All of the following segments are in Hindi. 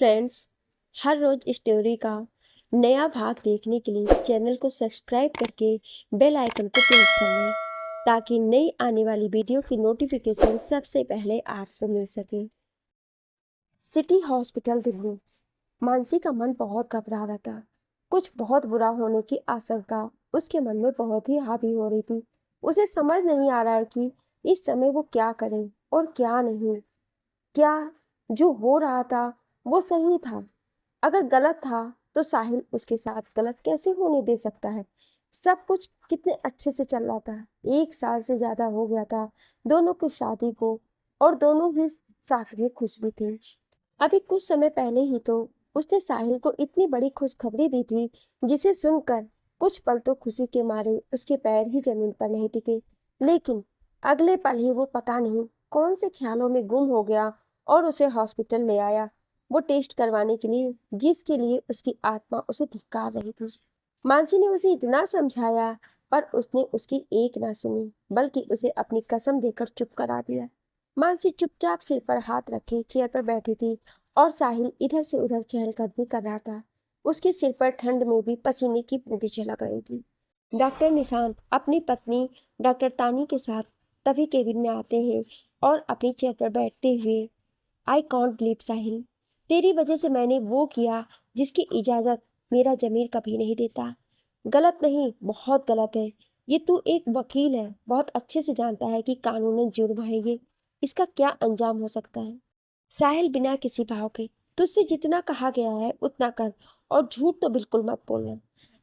फ्रेंड्स, हर रोज स्टोरी का नया भाग देखने के लिए चैनल को सब्सक्राइब करके बेल आइकन को प्रेस कर लें ताकि नई आने वाली वीडियो की नोटिफिकेशन सबसे पहले आपको मिल सके। City hospital Delhi. मानसी का मन बहुत घबरा रहा था। कुछ बहुत बुरा होने की आशंका उसके मन में बहुत ही हावी हो रही थी। उसे समझ नहीं आ रहा है कि इस समय वो क्या करे और क्या नहीं। क्या जो हो रहा था वो सही था? अगर गलत था तो साहिल उसके साथ गलत कैसे होने दे सकता है? सब कुछ कितने अच्छे से चल रहा था। 1 साल से ज्यादा हो गया था दोनों की शादी को और दोनों ही साथ में खुश भी थे। अभी कुछ समय पहले ही तो उसने साहिल को इतनी बड़ी खुशखबरी दी थी जिसे सुनकर कुछ पल तो खुशी के मारे उसके पैर ही जमीन पर नहीं टिके। लेकिन अगले पल ही वो पता नहीं कौन से ख्यालों में गुम हो गया और उसे हॉस्पिटल ले आया, वो टेस्ट करवाने के लिए जिसके लिए उसकी आत्मा उसे धिक्कार रही थी। मानसी ने उसे इतना समझाया पर उसने उसकी एक ना सुनी बल्कि उसे अपनी कसम देकर चुप करा दिया। मानसी चुपचाप सिर पर हाथ रखे चेयर पर बैठी थी और साहिल इधर से उधर चहलकदमी कर रहा था। उसके सिर पर ठंड में भी पसीने की बूंदें छलक रही थी। डॉक्टर निशांत अपनी पत्नी डॉक्टर तानी के साथ तभी केबिन में आते हैं और अपनी चेयर पर बैठते हुए, आई कॉन्ट बिलीव साहिल, तेरी वजह से मैंने वो किया जिसकी इजाजत मेरा जमीर कभी नहीं देता। गलत नहीं, बहुत गलत है। ये तू एक वकील है, बहुत अच्छे से जानता है कि कानूनन जुर्म है ये। इसका क्या अंजाम हो सकता है? साहिल बिना किसी भाव के, तुझसे जितना कहा गया है उतना कर और झूठ तो बिल्कुल मत बोलना।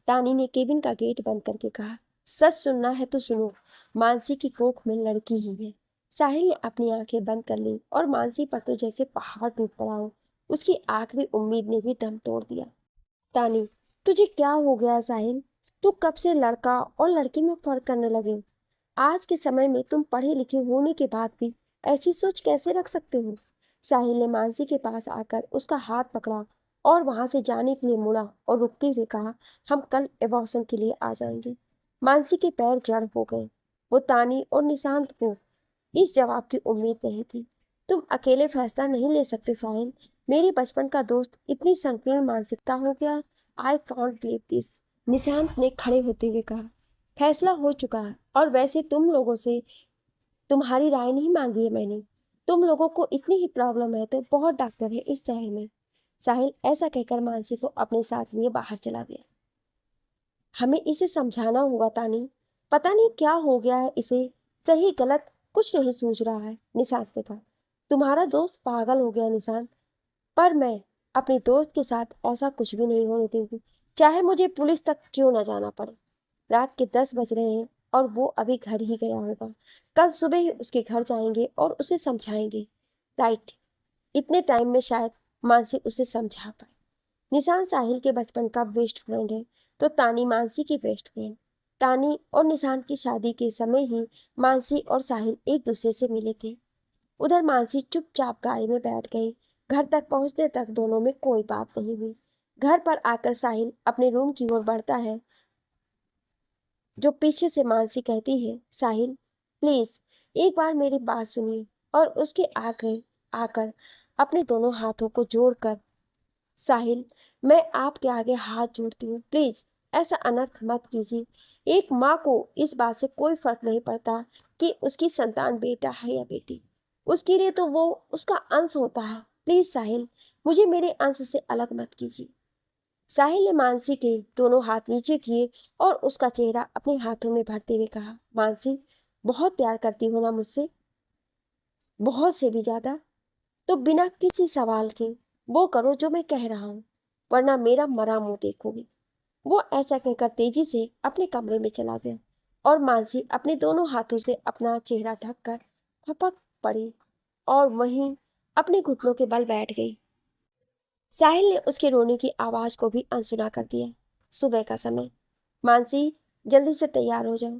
तानी ने केबिन का गेट बंद करके कहा, सच सुनना है तो सुनो, मानसी की कोख में लड़की ही है। साहिल ने अपनी आंखें बंद कर ली और मानसी पर तो जैसे पहाड़ टूट पड़ा हो। उसकी आखिरी उम्मीद ने भी दम तोड़ दिया। तानी, तुझे क्या हो गया साहिल? तू कब से लड़का और लड़की में फर्क करने लगे? आज के समय में तुम पढ़े लिखे होने के बाद भी ऐसी सोच कैसे रख सकते हो? साहिल ने मानसी के पास आकर उसका हाथ पकड़ा और वहां से जाने के लिए मुड़ा और रुकते हुए कहा, हम कल एबॉर्शन के लिए आ जाएंगे। मानसी के पैर जड़ हो गए। वो तानी और निशांत को इस जवाब की उम्मीद नहीं थी। तुम अकेले फैसला नहीं ले सकते साहिल। मेरे बचपन का दोस्त इतनी संकीर्ण मानसिकता हो गया। I can't believe this. Nishant ने खड़े होते हुए कहा, फैसला हो चुका है और वैसे तुम लोगों से तुम्हारी राय नहीं मांगी है मैंने। तुम लोगों को इतनी ही प्रॉब्लम है तो बहुत डॉक्टर है इस शहर में। साहिल ऐसा कहकर मानसी को अपने साथ लिए बाहर चला गया। हमें इसे समझाना होगा तानी, पता नहीं क्या हो गया है इसे, सही गलत कुछ नहीं सूझ रहा है। निशांत ने कहा, तुम्हारा दोस्त पागल हो गया निशांत, पर मैं अपने दोस्त के साथ ऐसा कुछ भी नहीं होने दूंगी, चाहे मुझे पुलिस तक क्यों ना जाना पड़े। रात के 10 बज रहे हैं और वो अभी घर ही गया होगा। कल सुबह ही उसके घर जाएंगे और उसे समझाएंगे। राइट, इतने टाइम में शायद मानसी उसे समझा पाए। निशान साहिल के बचपन का बेस्ट फ्रेंड है तो तानी मानसी की बेस्ट फ्रेंड। तानी और निशांत की शादी के समय ही मानसी और साहिल एक दूसरे से मिले थे। उधर मानसी चुपचाप गाड़ी में बैठ गई। घर तक पहुंचने तक दोनों में कोई बात नहीं हुई। घर पर आकर साहिल अपने रूम की ओर बढ़ता है जो पीछे से मानसी कहती है, साहिल प्लीज एक बार मेरी बात सुनिए, और उसके आगे आकर अपने दोनों हाथों को जोड़कर, साहिल मैं आपके आगे हाथ जोड़ती हूँ, प्लीज ऐसा अनर्थ मत कीजिए। एक माँ को इस बात से कोई फर्क नहीं पड़ता कि उसकी संतान बेटा है या बेटी, उसके लिए तो वो उसका अंश होता है। प्लीज साहिल, मुझे मेरे अंश से अलग मत कीजिए। साहिल ने मानसी के दोनों हाथ नीचे किए और उसका चेहरा अपने हाथों में भरते हुए कहा, मानसी बहुत प्यार करती हो ना मुझसे? बहुत से भी ज्यादा? तो बिना किसी सवाल के वो करो जो मैं कह रहा हूँ, वरना मेरा मरा मुंह देखोगे। वो ऐसा कहकर तेजी से अपने कमरे में चला गया और मानसी अपने दोनों हाथों से अपना चेहरा ढककर फपक पड़ी और वहीं अपने घुटनों के बल बैठ गई। साहिल ने उसके रोने की आवाज को भी अनसुना कर दिया। सुबह का समय। मानसी जल्दी से तैयार हो जाओ।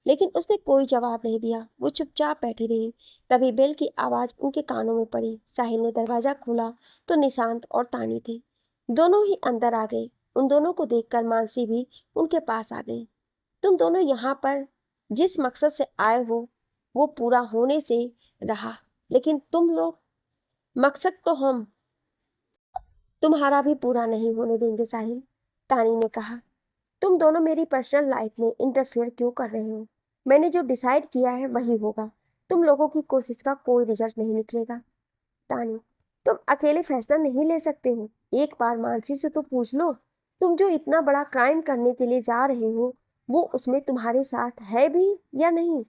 लेकिन उसने कोई जवाब नहीं दिया। वो चुपचाप बैठी रही। तभी बेल की आवाज उनके कानों में पड़ी। साहिल ने दरवाजा खोला तो निशांत और तानी थे। दोनों ही अंदर आ गए। उन दोनों को देखकर मानसी भी उनके पास आ गई। तुम दोनों यहाँ पर जिस मकसद से आए हो वो पूरा होने से रहा, लेकिन तुम लोग, मकसद तो हम तुम्हारा भी पूरा नहीं होने देंगे साहिल, तानी ने कहा। तुम दोनों मेरी पर्सनल लाइफ में इंटरफेयर क्यों कर रहे हो? मैंने जो डिसाइड किया है वही होगा। तुम लोगों की कोशिश का कोई रिजल्ट नहीं निकलेगा। तानी, तुम अकेले फैसला नहीं ले सकते हो। एक बार मानसी से तो पूछ लो। तुम जो इतना बड़ा क्राइम करने के लिए जा रहे हो, वो उसमें तुम्हारे साथ है भी या नहीं?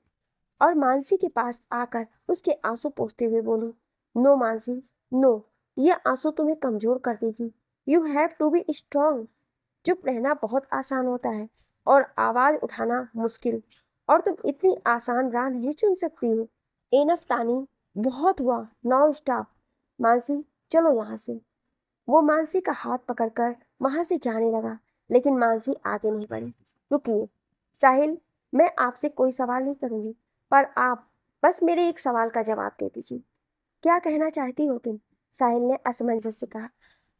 और मानसी के पास आकर उसके आंसू पोंछते हुए बोली, नो मानसी, नो, ये आंसू तुम्हें कमजोर कर देगी। You have to be strong. चुप रहना बहुत आसान होता है और आवाज उठाना मुश्किल, और तुम इतनी आसान राह नहीं चुन सकती हो। एनफ तानी, बहुत हुआ, नाउ स्टॉप। मानसी, चलो यहाँ से। वो मानसी का हाथ पकड़कर वहां से जाने लगा, लेकिन मानसी आगे नहीं बढ़ी। रुकिए साहिल, मैं आपसे कोई सवाल नहीं करूंगी, पर आप बस मेरे एक सवाल का जवाब दे दीजिए। क्या कहना चाहती हो तुम? साहिल ने असमंजस से कहा।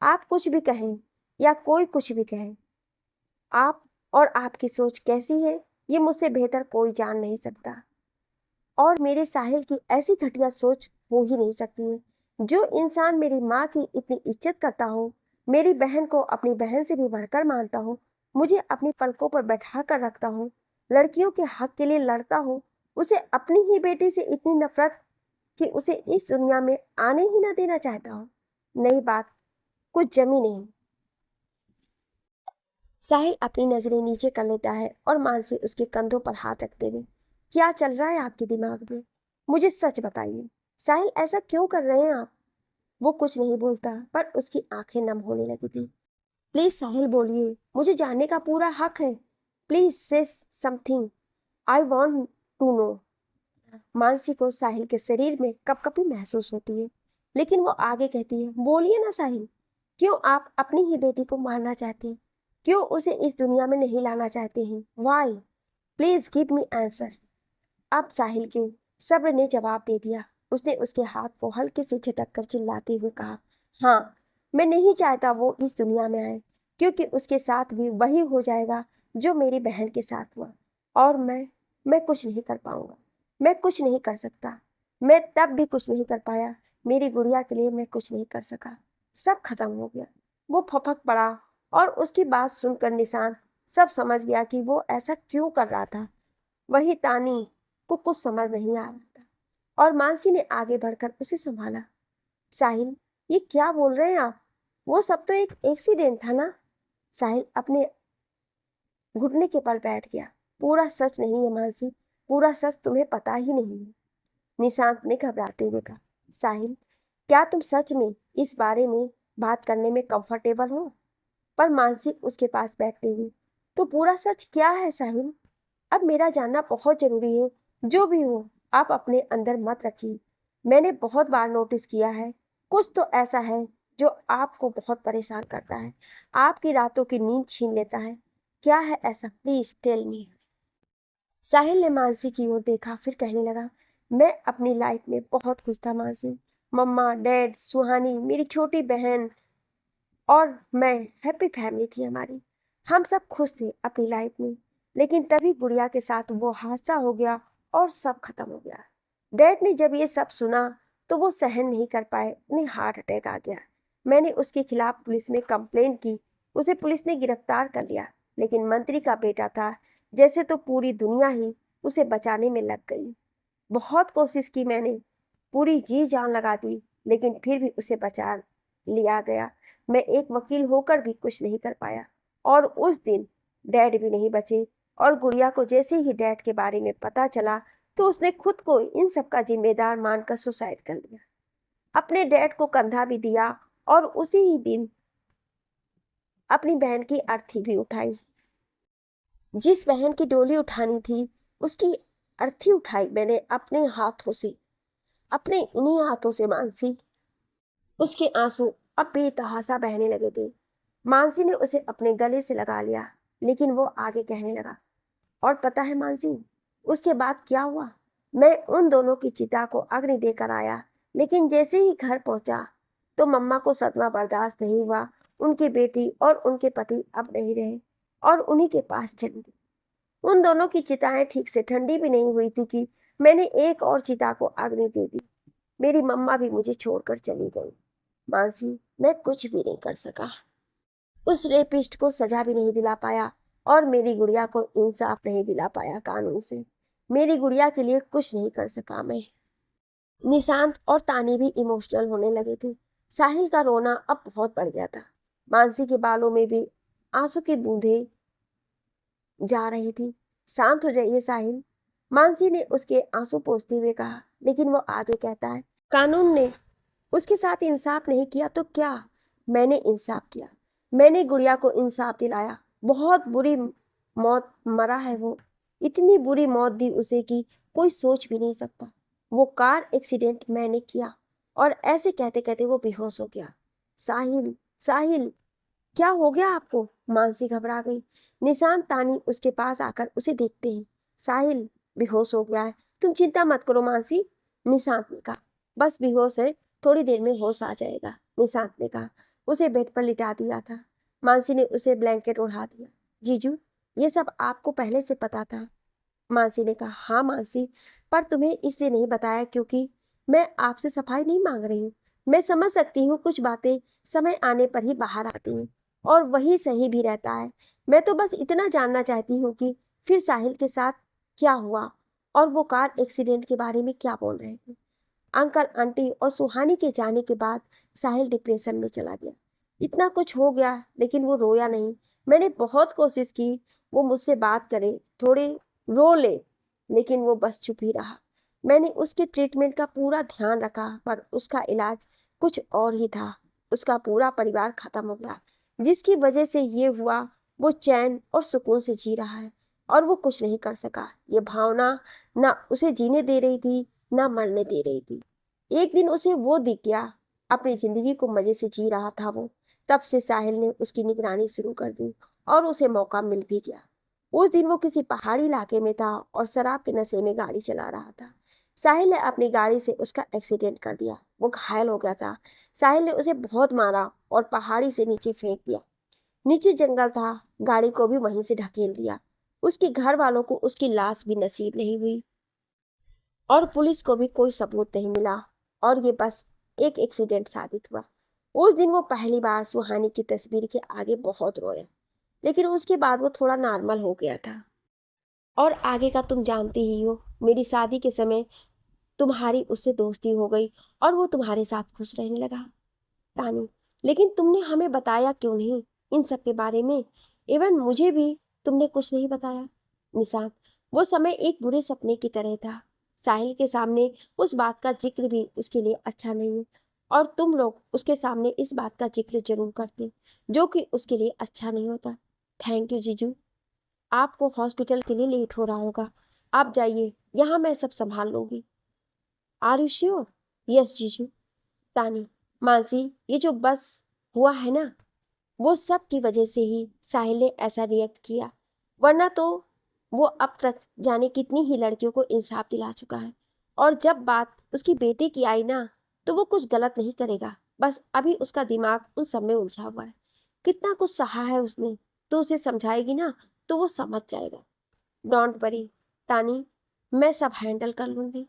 आप कुछ भी कहें या कोई कुछ भी कहे, आप और आपकी सोच कैसी है ये मुझसे बेहतर कोई जान नहीं सकता। और मेरे साहिल की ऐसी घटिया सोच हो ही नहीं सकती है। जो इंसान मेरी माँ की इतनी इज्जत करता हो, मेरी बहन को अपनी बहन से भी बढ़कर मानता हो, मुझे अपनी पलकों पर बैठा कर रखता हो, लड़कियों के हक के लिए लड़ता हो, उसे अपनी ही बेटी से इतनी नफरत कि उसे इस दुनिया में आने ही ना देना चाहता हो। नई बात कुछ जमी नहीं। साहिल अपनी नजरें नीचे कर लेता है और मानसी उसके कंधों पर हाथ रखते हुए, क्या चल रहा है आपके दिमाग में? मुझे सच बताइए। साहिल, ऐसा क्यों कर रहे हैं आप? वो कुछ नहीं बोलता, पर उसकी आंखें नम होने लगी थी। प्लीज साहिल बोलिए, मुझे जानने का पूरा हक है। Please say something, I want to know. Mansi को साहिल के शरीर में कपकपी महसूस होती है, लेकिन वो आगे कहती है, बोलिए ना साहिल। क्यों आप अपनी ही बेटी को मारना चाहते हैं? क्यों उसे इस दुनिया में नहीं लाना चाहते हैं? Why? Please give me answer. अब साहिल के सब्र ने जवाब दे दिया। उसने उसके हाथ को हल्के से झटक कर चिल्लाते हुए कहा, हाँ, मैं नहीं चाहता वो इस दुनिया में आए, क्योंकि उसके साथ भी वही हो जाएगा जो मेरी बहन के साथ हुआ। और मैं कुछ नहीं कर पाऊंगा। मैं कुछ नहीं कर सकता। मैं तब भी कुछ नहीं कर पाया। मेरी गुड़िया के लिए मैं कुछ नहीं कर सका। सब खत्म हो गया। वो फपक पड़ा, और उसकी बात सुनकर निशांत सब समझ गया कि वो ऐसा क्यों कर रहा था। वही तानी को कुछ समझ नहीं आ रहा था, और मानसी ने आगे बढ़कर उसे संभाला। साहिल, ये क्या बोल रहे हैं आप? वो सब तो एक एक्सीडेंट था ना? साहिल अपने घुटने के बल बैठ गया। पूरा सच नहीं है मानसी, पूरा सच तुम्हें पता ही नहीं है। निशांत ने घबराते हुए कहा, साहिल, क्या तुम सच में इस बारे में बात करने में कंफर्टेबल हो? पर मानसी उसके पास बैठते हुए, तो पूरा सच क्या है साहिल? अब मेरा जानना बहुत जरूरी है। जो भी हो, आप अपने अंदर मत रखिए। मैंने बहुत बार नोटिस किया है, कुछ तो ऐसा है जो आपको बहुत परेशान करता है, आपकी रातों की नींद छीन लेता है। क्या है ऐसा? Please tell me. साहिल ने मानसी की ओर देखा, फिर कहने लगा, मैं अपनी लाइफ में बहुत खुश था मानसी। मम्मा, डैड, सुहानी, मेरी छोटी बहन और मैं, हैप्पी फैमिली थी हमारी। हम सब खुश थे अपनी लाइफ में। लेकिन तभी गुड़िया के साथ वो हादसा हो गया और सब खत्म हो गया। डैड ने जब ये सब सुना तो वो सहन नहीं कर पाए, उन्हें हार्ट अटैक आ गया। मैंने उसके खिलाफ पुलिस में कंप्लेंट की। उसे पुलिस ने गिरफ्तार कर लिया, लेकिन मंत्री का बेटा था, जैसे तो पूरी दुनिया ही उसे बचाने में लग गई। बहुत कोशिश की मैंने, पूरी जी जान लगा दी, लेकिन फिर भी उसे बचा लिया गया। मैं एक वकील होकर भी कुछ नहीं कर पाया, और उस दिन डैड भी नहीं बचे। और गुड़िया को जैसे ही डैड के बारे में पता चला तो उसने खुद को इन सब का जिम्मेदार मानकर सुसाइड कर लिया। अपने डैड को कंधा भी दिया, और उसी ही दिन अपनी बहन की अर्थी भी उठाई। जिस बहन की डोली उठानी थी, उसकी अर्थी उठाई मैंने अपने हाथों से, अपने इन्हीं हाथों से मानसी। उसके आंसू अब बेतहासा बहने लगे थे। मानसी ने उसे अपने गले से लगा लिया, लेकिन वो आगे कहने लगा, और पता है मानसी, उसके बाद क्या हुआ? मैं उन दोनों की चिता को अग्नि देकर आया, लेकिन जैसे ही घर पहुंचा तो मम्मा को सदमा बर्दाश्त नहीं हुआ। उनकी बेटी और उनके पति अब नहीं रहे, और उन्हीं के पास चली गई। उन दोनों की चिताएं ठीक से ठंडी भी नहीं हुई थी कि मैंने एक और चिता को अग्नि दे दी। मेरी मम्मा भी मुझे छोड़कर चली गई। मानसी, मैं कुछ भी नहीं कर सका। उस रेपिस्ट को सजा भी नहीं दिला पाया और मेरी गुड़िया को इंसाफ नहीं दिला पाया कानून से। मेरी गुड़िया के लिए कुछ नहीं कर सका मैं। निशांत और तानी भी इमोशनल होने लगे थे। साहिल का रोना अब बहुत बढ़ गया था। मानसी के बालों में भी आंसू की बूंदें जा रही थी। शांत हो जाइए साहिल, मानसी ने उसके आंसू पोंछते हुए कहा। लेकिन वो आगे कहता है, कानून ने उसके साथ इंसाफ नहीं किया तो क्या? मैंने इंसाफ किया। मैंने गुड़िया को इंसाफ दिलाया। बहुत बुरी मौत मरा है वो। इतनी बुरी मौत दी उसे कि कोई सोच भी नहीं सकता। वो कार एक्सीडेंट मैंने किया। और ऐसे कहते कहते वो बेहोश हो गया। साहिल, साहिल, क्या हो गया आपको? मानसी घबरा गई। निशांत तानी उसके पास आकर उसे देखते हैं। साहिल बेहोश हो गया है। तुम चिंता मत करो मानसी, निशांत ने कहा। बस बेहोश है, थोड़ी देर में होश आ जाएगा, निशांत ने कहा। उसे बेड पर लिटा दिया था। मानसी ने उसे ब्लैंकेट ओढ़ा दिया। जीजू, ये सब आपको पहले से पता था? मानसी ने कहा, हाँ मानसी, पर तुम्हें इसलिए नहीं बताया क्योंकि मैं आपसे सफाई नहीं मांग रही हूँ। मैं समझ सकती हूँ कुछ बातें समय आने पर ही बाहर आती हैं और वही सही भी रहता है। मैं तो बस इतना जानना चाहती हूँ कि फिर साहिल के साथ क्या हुआ और वो कार एक्सीडेंट के बारे में क्या बोल रहे थे। अंकल आंटी और सुहानी के जाने के बाद साहिल डिप्रेशन में चला गया। इतना कुछ हो गया लेकिन वो रोया नहीं। मैंने बहुत कोशिश की वो मुझसे बात करे, थोड़े रो ले, लेकिन वो बस चुप ही रहा। मैंने उसके ट्रीटमेंट का पूरा ध्यान रखा पर उसका इलाज कुछ और ही था। उसका पूरा परिवार खत्म हो गया। जिसकी वजह से ये हुआ, वो चैन और सुकून से जी रहा है और वो कुछ नहीं कर सका। ये भावना ना उसे जीने दे रही थी ना मरने दे रही थी। एक दिन उसे वो दिख गया, अपनी जिंदगी को मजे से जी रहा था वो। तब से साहिल ने उसकी निगरानी शुरू कर दी और उसे मौका मिल भी गया। उस दिन वो किसी पहाड़ी इलाके में था और शराब के नशे में गाड़ी चला रहा था। साहिल ने अपनी गाड़ी से उसका एक्सीडेंट कर दिया। वो घायल हो गया था। साहिल ने उसे बहुत मारा और पहाड़ी से नीचे फेंक दिया। नीचे जंगल था, गाड़ी को भी वहीं से ढकेल दिया। उसके घर वालों को उसकी लाश भी नसीब नहीं हुई और पुलिस को भी कोई सबूत नहीं मिला और ये बस एक एक्सीडेंट साबित हुआ। उस दिन वो पहली बार सुहानी की तस्वीर के आगे बहुत रोया, लेकिन उसके बाद वो थोड़ा नॉर्मल हो गया था। और आगे का तुम जानती ही हो। मेरी शादी के समय तुम्हारी उससे दोस्ती हो गई और वो तुम्हारे साथ खुश रहने लगा। तानी, लेकिन तुमने हमें बताया क्यों नहीं इन सब के बारे में? इवन मुझे भी तुमने कुछ नहीं बताया। निशांत, वो समय एक बुरे सपने की तरह था। साहिल के सामने उस बात का जिक्र भी उसके लिए अच्छा नहीं है और तुम लोग उसके सामने इस बात का जिक्र जरूर करते जो कि उसके लिए अच्छा नहीं होता। थैंक यू जीजू। आपको हॉस्पिटल के लिए लेट हो रहा होगा, आप जाइए, यहाँ मैं सब संभाल लूंगी। Are you sure? यस जीजू। तानी, मानसी, ये जो बस हुआ है ना, वो सब की वजह से ही साहिल ने ऐसा रिएक्ट किया, वरना तो वो अब तक जाने कितनी ही लड़कियों को इंसाफ दिला चुका है। और जब बात उसकी बेटे की आई ना, तो वो कुछ गलत नहीं करेगा। बस अभी उसका दिमाग उन सब में उलझा हुआ है। कितना कुछ सहा है उसने, तो उसे समझाएगी ना तो वो समझ जाएगा। डोंट वरी तानी, मैं सब हैंडल कर लूंगी।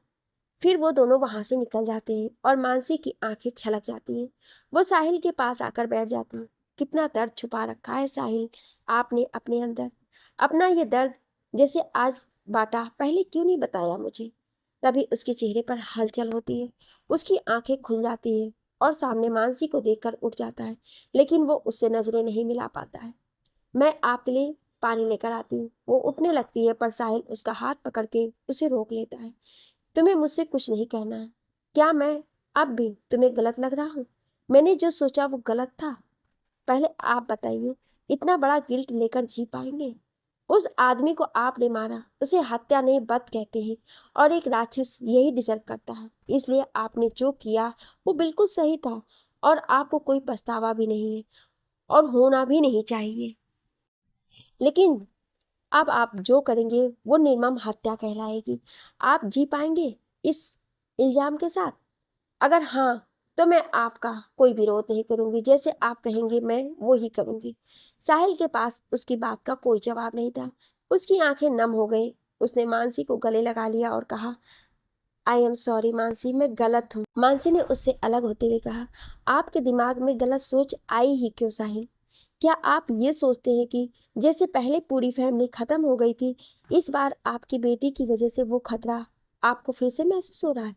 फिर वो दोनों वहां से निकल जाते हैं और मानसी की आंखें छलक जाती हैं। वो साहिल के पास आकर बैठ जाती हैं। कितना दर्द छुपा रखा है साहिल आपने अपने अंदर। अपना ये दर्द जैसे आज बांटा, पहले क्यों नहीं बताया मुझे? तभी उसके चेहरे पर हलचल होती है, उसकी आंखें खुल जाती है और सामने मानसी को देखकर उठ जाता है, लेकिन वो उससे नजरें नहीं मिला पाता है। मैं आपके लिए पानी लेकर आती हूँ। वो उठने लगती है पर साहिल उसका हाथ पकड़ के उसे रोक लेता है। तुम्हें मुझसे कुछ नहीं कहना है। क्या मैं अब भी तुम्हें गलत लग रहा हूँ? मैंने जो सोचा वो गलत था? पहले आप बताइए, इतना बड़ा गिल्ट लेकर जी पाएंगे? उस आदमी को आपने मारा, उसे हत्या नहीं बद कहते हैं और एक राक्षस यही डिजर्व करता है। इसलिए आपने जो किया वो बिल्कुल सही था और आपको कोई पछतावा भी नहीं है और होना भी नहीं चाहिए। लेकिन अब आप जो करेंगे वो निर्मम हत्या कहलाएगी। आप जी पाएंगे इस इल्जाम के साथ? अगर हाँ, तो मैं आपका कोई विरोध नहीं करूंगी। जैसे आप कहेंगे मैं वो ही करूंगी। साहिल के पास उसकी बात का कोई जवाब नहीं था। उसकी आंखें नम हो गई। उसने मानसी को गले लगा लिया और कहा, आई एम सॉरी मानसी, मैं गलत हूँ। मानसी ने उससे अलग होते हुए कहा, आपके दिमाग में गलत सोच आई ही क्यों साहिल? क्या आप ये सोचते हैं कि जैसे पहले पूरी फैमिली खत्म हो गई थी, इस बार आपकी बेटी की वजह से वो खतरा आपको फिर से महसूस हो रहा है?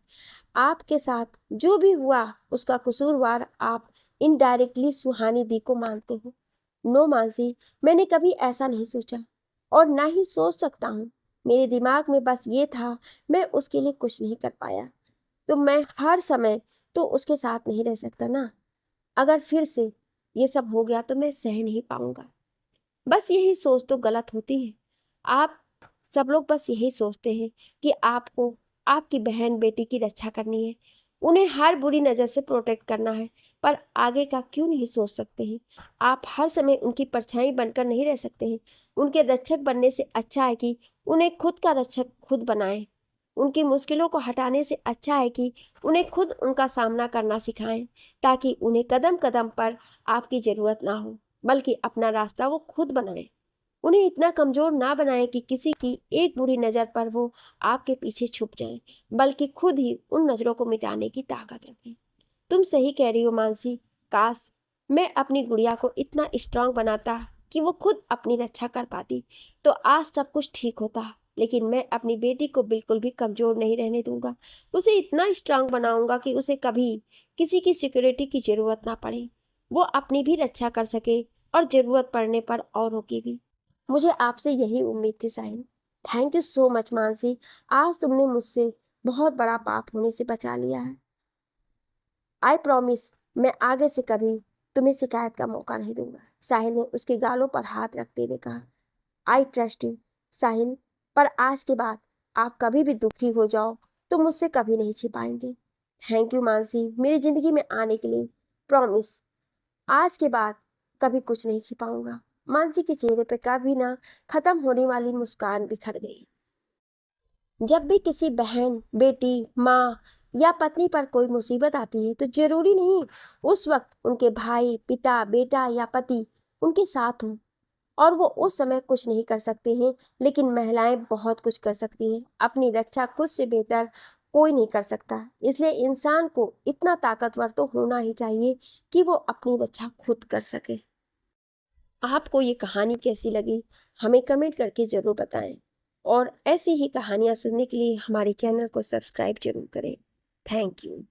आपके साथ जो भी हुआ उसका कसूरवार आप इनडायरेक्टली सुहानी दी को मानते हो। नो मानसी, मैंने कभी ऐसा नहीं सोचा और ना ही सोच सकता हूँ। मेरे दिमाग में बस ये था, मैं उसके लिए कुछ नहीं कर पाया तो मैं हर समय तो उसके साथ नहीं रह सकता ना। अगर फिर से ये सब हो गया तो मैं सह नहीं पाऊंगा। बस यही सोच तो गलत होती है। आप सब लोग बस यही सोचते हैं कि आपको आपकी बहन बेटी की रक्षा करनी है, उन्हें हर बुरी नज़र से प्रोटेक्ट करना है, पर आगे का क्यों नहीं सोच सकते हैं? आप हर समय उनकी परछाई बनकर नहीं रह सकते हैं। उनके रक्षक बनने से अच्छा है कि उन्हें खुद का रक्षक खुद बनाएं। उनकी मुश्किलों को हटाने से अच्छा है कि उन्हें खुद उनका सामना करना सिखाएं, ताकि उन्हें कदम कदम पर आपकी ज़रूरत ना हो, बल्कि अपना रास्ता वो खुद बनाएं। उन्हें इतना कमज़ोर ना बनाएं कि किसी की एक बुरी नज़र पर वो आपके पीछे छुप जाएं, बल्कि खुद ही उन नज़रों को मिटाने की ताकत रखें। तुम सही कह रही हो मानसी। काश मैं अपनी गुड़िया को इतना स्ट्रांग बनाता कि वो खुद अपनी रक्षा कर पाती, तो आज सब कुछ ठीक होता। लेकिन मैं अपनी बेटी को बिल्कुल भी कमज़ोर नहीं रहने दूंगा। उसे इतना स्ट्रांग बनाऊंगा कि उसे कभी किसी की सिक्योरिटी की ज़रूरत ना पड़े, वो अपनी भी रक्षा कर सके और ज़रूरत पड़ने पर औरों की भी। मुझे आपसे यही उम्मीद थी Sahil. Thank you so much Mansi. आज तुमने मुझसे बहुत बड़ा पाप होने से बचा लिया है। आई प्रॉमिस, मैं आगे से कभी तुम्हें शिकायत का मौका नहीं दूंगा। साहिल ने उसके गालों पर हाथ रखते हुए कहा, आई ट्रस्ट यू साहिल, पर आज के बाद आप कभी भी दुखी हो जाओ तो मुझसे कभी नहीं छिपाएंगे। थैंक यू मानसी, मेरी जिंदगी में आने के लिए। प्रॉमिस, आज के बाद कभी कुछ नहीं छिपाऊंगा। मानसी के चेहरे पे कभी ना खत्म होने वाली मुस्कान बिखर गई। जब भी किसी बहन बेटी माँ या पत्नी पर कोई मुसीबत आती है तो जरूरी नहीं उस वक्त उनके भाई पिता बेटा या पति उनके साथ हों और वो उस समय कुछ नहीं कर सकते हैं, लेकिन महिलाएं बहुत कुछ कर सकती हैं। अपनी रक्षा खुद से बेहतर कोई नहीं कर सकता, इसलिए इंसान को इतना ताकतवर तो होना ही चाहिए कि वो अपनी रक्षा खुद कर सके। आपको ये कहानी कैसी लगी हमें कमेंट करके ज़रूर बताएं और ऐसी ही कहानियाँ सुनने के लिए हमारे चैनल को सब्सक्राइब जरूर करें। Thank you.